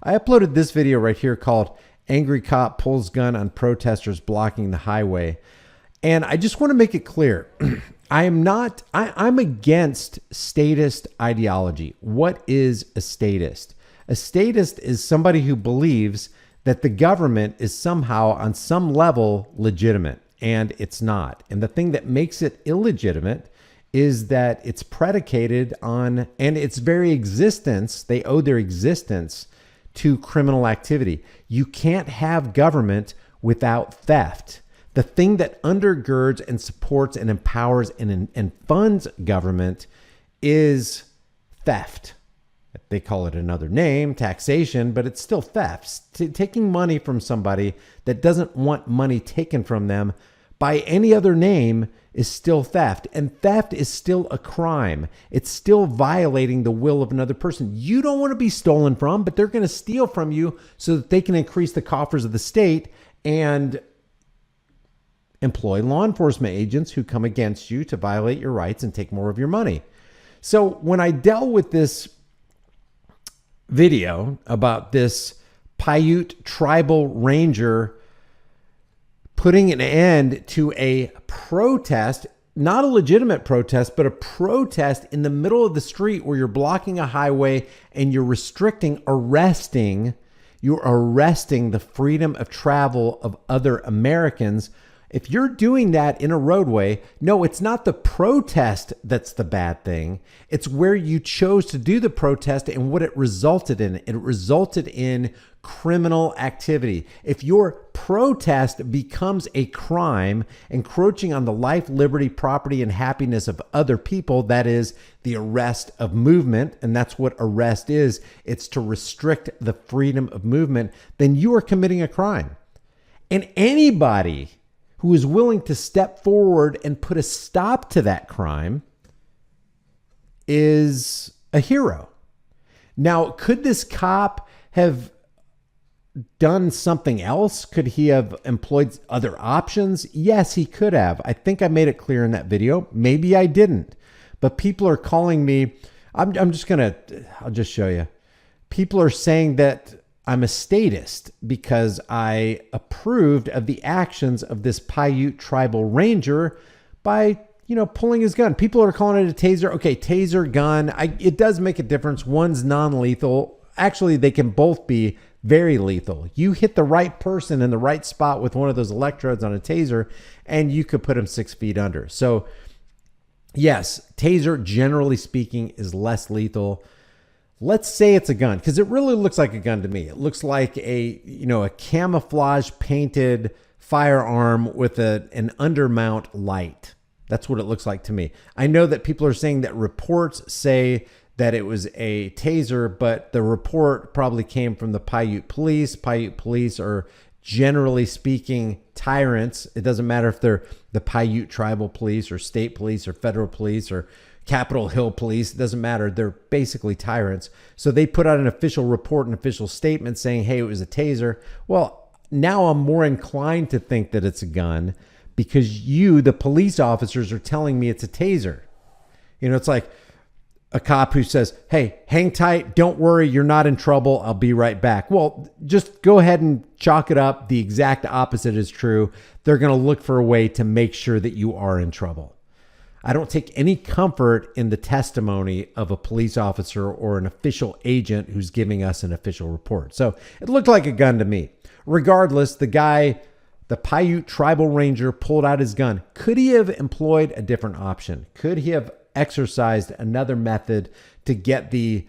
I uploaded this video right here called Angry Cop Pulls Gun on Protesters Blocking the Highway. And I just want to make it clear. I'm against statist ideology. What is a statist? A statist is somebody who believes that the government is somehow on some level legitimate, and it's not. And the thing that makes it illegitimate is that it's predicated on, and its very existence, they owe their existence to criminal activity. You can't have government without theft. The thing that undergirds and supports and empowers and funds government is theft. They call it another name, taxation, but it's still theft. Taking money from somebody that doesn't want money taken from them by any other name is still theft. And theft is still a crime. It's still violating the will of another person. You don't want to be stolen from, but they're going to steal from you so that they can increase the coffers of the state and employ law enforcement agents who come against you to violate your rights and take more of your money. So when I dealt with this video about this Paiute tribal ranger putting an end to a protest, not a legitimate protest, but a protest in the middle of the street where you're blocking a highway and you're arresting the freedom of travel of other Americans. If you're doing that in a roadway, no, it's not the protest that's the bad thing. It's where you chose to do the protest and what it resulted in. It resulted in criminal activity. If your protest becomes a crime, encroaching on the life, liberty, property, and happiness of other people, that is the arrest of movement, and that's what arrest is. It's to restrict the freedom of movement, then you are committing a crime. And anybody who is willing to step forward and put a stop to that crime is a hero. Now, could this cop have done something else? Could he have employed other options? Yes, he could have. I think I made it clear in that video. Maybe I didn't. But people are calling me. I'll just show you. People are saying that I'm a statist because I approved of the actions of this Paiute tribal ranger by, pulling his gun. People are calling it a taser. Okay, taser, gun. It does make a difference. One's non-lethal. Actually, they can both be very lethal. You hit the right person in the right spot with one of those electrodes on a taser, and you could put them 6 feet under. So, yes, taser, generally speaking, is less lethal. Let's say it's a gun, because it really looks like a gun to me. It looks like a camouflage painted firearm with an undermount light. That's what it looks like to me. I know that people are saying that reports say that it was a taser, but the report probably came from the Paiute police. Paiute police are, generally speaking, tyrants. It doesn't matter if they're the Paiute tribal police or state police or federal police or Capitol Hill police. It doesn't matter. They're basically tyrants. So they put out an official report, an official statement saying, hey, it was a taser. Well, now I'm more inclined to think that it's a gun because you, the police officers, are telling me it's a taser. It's like a cop who says, hey, hang tight. Don't worry. You're not in trouble. I'll be right back. Well, just go ahead and chalk it up. The exact opposite is true. They're going to look for a way to make sure that you are in trouble. I don't take any comfort in the testimony of a police officer or an official agent who's giving us an official report. So it looked like a gun to me. Regardless, the Paiute tribal ranger pulled out his gun. Could he have employed a different option? Could he have exercised another method to get the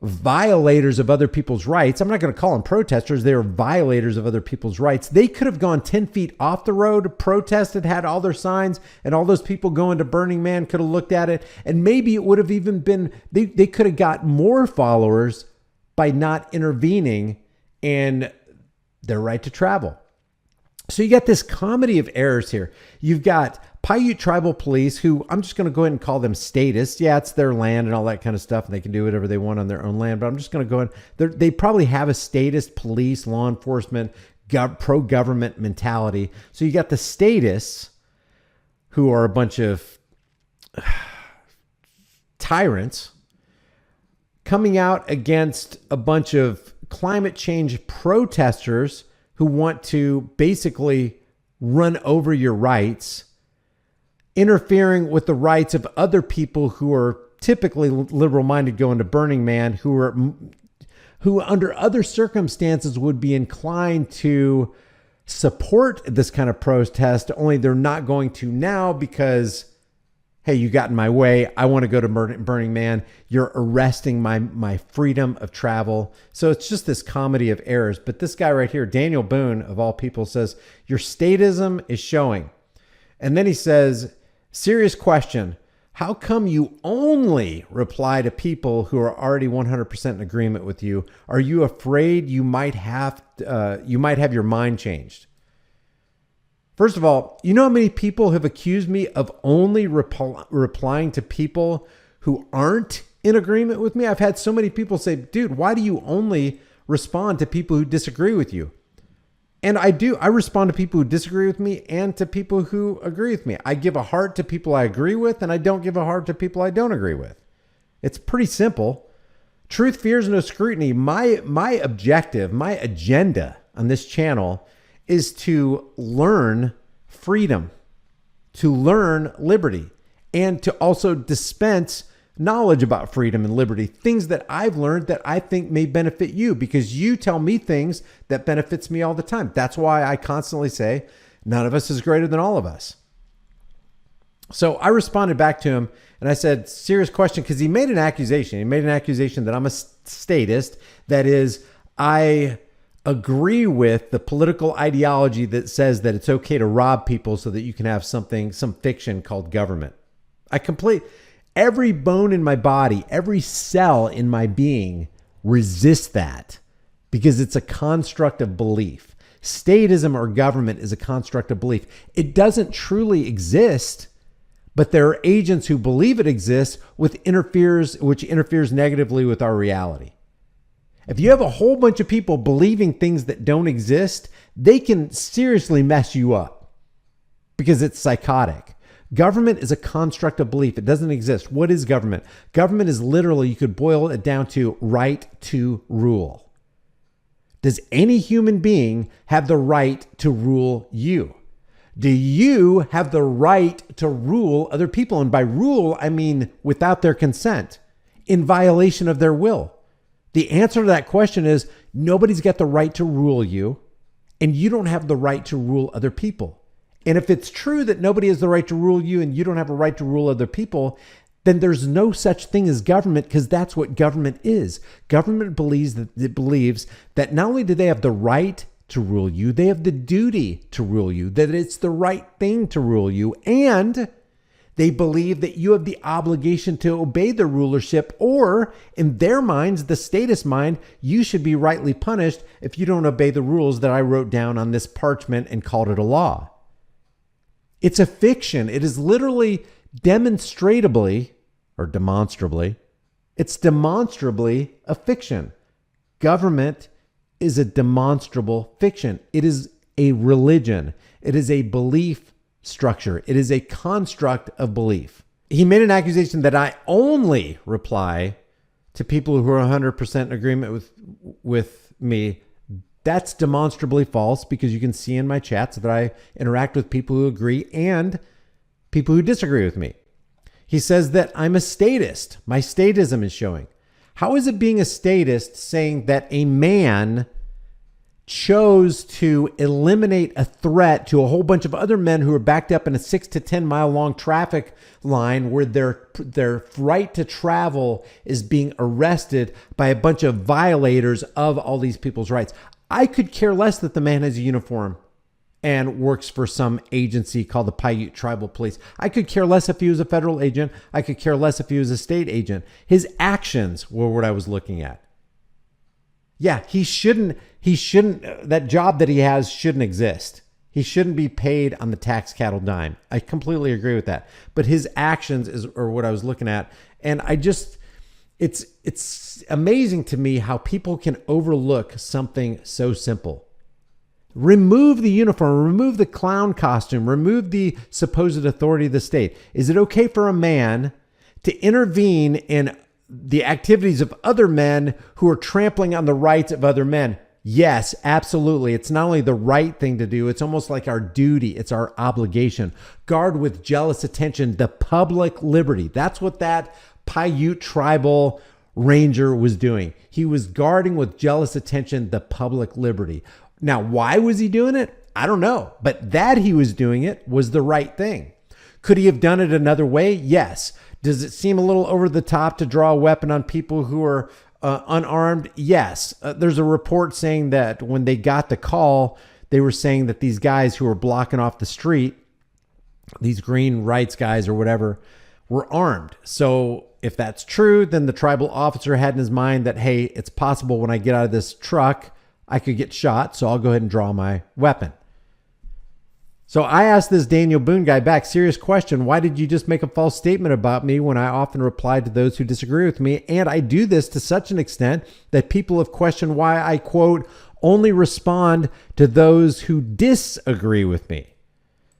violators of other people's rights? I'm not going to call them protesters. They were violators of other people's rights. They could have gone 10 feet off the road, protested, had all their signs, and all those people going to Burning Man could have looked at it. And maybe it would have even been, they could have got more followers by not intervening in their right to travel. So you got this comedy of errors here. You've got Paiute tribal police who, I'm just going to go ahead and call them statists. Yeah, it's their land and all that kind of stuff, and they can do whatever they want on their own land. But I'm just going to go in. They probably have a statist police, law enforcement, pro-government mentality. So you got the statists who are a bunch of tyrants coming out against a bunch of climate change protesters who want to basically run over your rights, interfering with the rights of other people who are typically liberal-minded, going to Burning Man, who under other circumstances would be inclined to support this kind of protest, only they're not going to now because, hey, you got in my way. I want to go to Burning Man. You're arresting my freedom of travel. So it's just this comedy of errors. But this guy right here, Daniel Boone, of all people, says, your statism is showing. And then he says, serious question. How come you only reply to people who are already 100% in agreement with you? Are you afraid you might have your mind changed? First of all, you know how many people have accused me of only replying to people who aren't in agreement with me? I've had so many people say, dude, why do you only respond to people who disagree with you? And I do. I respond to people who disagree with me and to people who agree with me. I give a heart to people I agree with, and I don't give a heart to people I don't agree with. It's pretty simple. Truth fears no scrutiny. My objective, my agenda on this channel is to learn freedom, to learn liberty, and to also dispense knowledge about freedom and liberty, things that I've learned that I think may benefit you, because you tell me things that benefits me all the time. That's why I constantly say none of us is greater than all of us. So I responded back to him and I said, serious question, because he made an accusation. He made an accusation that I'm a statist. That is, I agree with the political ideology that says that it's okay to rob people so that you can have some fiction called government. Every bone in my body, every cell in my being resists that because it's a construct of belief. Statism or government is a construct of belief. It doesn't truly exist, but there are agents who believe it exists, which interferes negatively with our reality. If you have a whole bunch of people believing things that don't exist, they can seriously mess you up because it's psychotic. Government is a construct of belief. It doesn't exist. What is government? Government is literally, you could boil it down to right to rule. Does any human being have the right to rule you? Do you have the right to rule other people? And by rule, I mean without their consent, in violation of their will. The answer to that question is nobody's got the right to rule you, and you don't have the right to rule other people. And if it's true that nobody has the right to rule you and you don't have a right to rule other people, then there's no such thing as government, because that's what government is. Government believes that not only do they have the right to rule you, they have the duty to rule you, that it's the right thing to rule you, and they believe that you have the obligation to obey the rulership, or in their minds, the statist mind, you should be rightly punished if you don't obey the rules that I wrote down on this parchment and called it a law. It's a fiction. It is literally demonstrably it's demonstrably a fiction. Government is a demonstrable fiction. It is a religion. It is a belief structure. It is a construct of belief. He made an accusation that I only reply to people who are 100% in agreement with me. That's demonstrably false, because you can see in my chats that I interact with people who agree and people who disagree with me. He says that I'm a statist. My statism is showing. How is it being a statist saying that a man chose to eliminate a threat to a whole bunch of other men who are backed up in a 6 to 10 mile long traffic line where their right to travel is being arrested by a bunch of violators of all these people's rights? I could care less that the man has a uniform and works for some agency called the Paiute Tribal Police. I could care less if he was a federal agent. I could care less if he was a state agent. His actions were what I was looking at. Yeah, he shouldn't, that job that he has shouldn't exist. He shouldn't be paid on the tax cattle dime. I completely agree with that. But his actions are what I was looking at. And it's amazing to me how people can overlook something so simple. Remove the uniform, remove the clown costume, remove the supposed authority of the state. Is it okay for a man to intervene in the activities of other men who are trampling on the rights of other men. Yes, absolutely. It's not only the right thing to do, it's almost like our duty. It's our obligation. Guard with jealous attention the public liberty. That's what that Paiute tribal ranger was doing. He was guarding with jealous attention the public liberty. Now, why was he doing it? I don't know. But that he was doing it was the right thing. Could he have done it another way? Yes. Does it seem a little over the top to draw a weapon on people who are unarmed? Yes. There's a report saying that when they got the call, they were saying that these guys who were blocking off the street, these green rights guys or whatever, were armed. So if that's true, then the tribal officer had in his mind that, hey, it's possible when I get out of this truck, I could get shot. So I'll go ahead and draw my weapon. So I asked this Daniel Boone guy back, serious question. Why did you just make a false statement about me when I often reply to those who disagree with me? And I do this to such an extent that people have questioned why I, quote, only respond to those who disagree with me.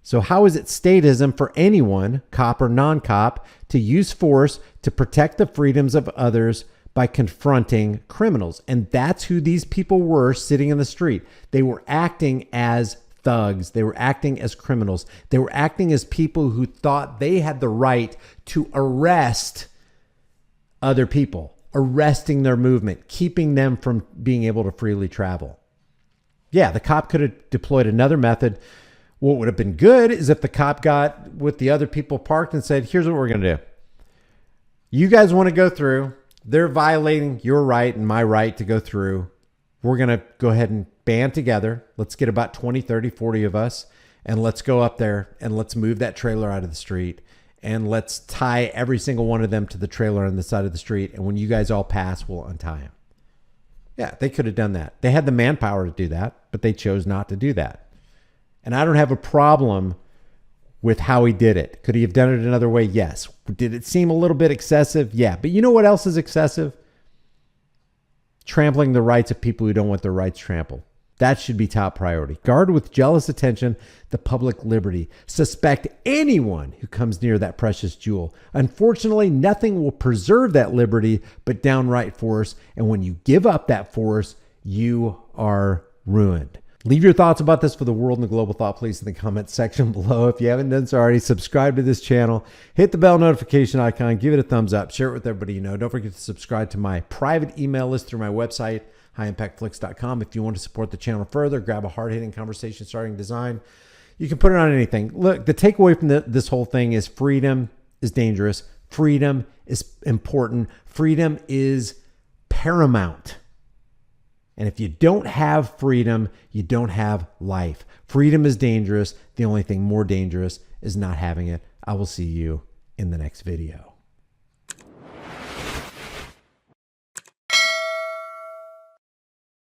So how is it statism for anyone, cop or non-cop, to use force to protect the freedoms of others by confronting criminals? And that's who these people were sitting in the street. They were acting as thugs. They were acting as criminals. They were acting as people who thought they had the right to arrest other people, arresting their movement, keeping them from being able to freely travel. Yeah, the cop could have deployed another method. What would have been good is if the cop got with the other people parked and said, here's what we're going to do. You guys want to go through. They're violating your right and my right to go through. We're going to go ahead and band together. Let's get about 20, 30, 40 of us, and let's go up there and let's move that trailer out of the street, and let's tie every single one of them to the trailer on the side of the street. And when you guys all pass, we'll untie them. Yeah, they could have done that. They had the manpower to do that, but they chose not to do that. And I don't have a problem with how he did it. Could he have done it another way? Yes. Did it seem a little bit excessive? Yeah. But you know what else is excessive? Trampling the rights of people who don't want their rights trampled. That should be top priority. Guard with jealous attention the public liberty. Suspect anyone who comes near that precious jewel. Unfortunately, nothing will preserve that liberty but downright force. And when you give up that force, you are ruined. Leave your thoughts about this for the world and the global thought, please, in the comments section below. If you haven't done so already, subscribe to this channel. Hit the bell notification icon. Give it a thumbs up. Share it with everybody you know. Don't forget to subscribe to my private email list through my website, highimpactflix.com. If you want to support the channel further, grab a hard-hitting conversation starting design. You can put it on anything. Look, the takeaway from this whole thing is freedom is dangerous. Freedom is important. Freedom is paramount. And if you don't have freedom, you don't have life. Freedom is dangerous. The only thing more dangerous is not having it. I will see you in the next video.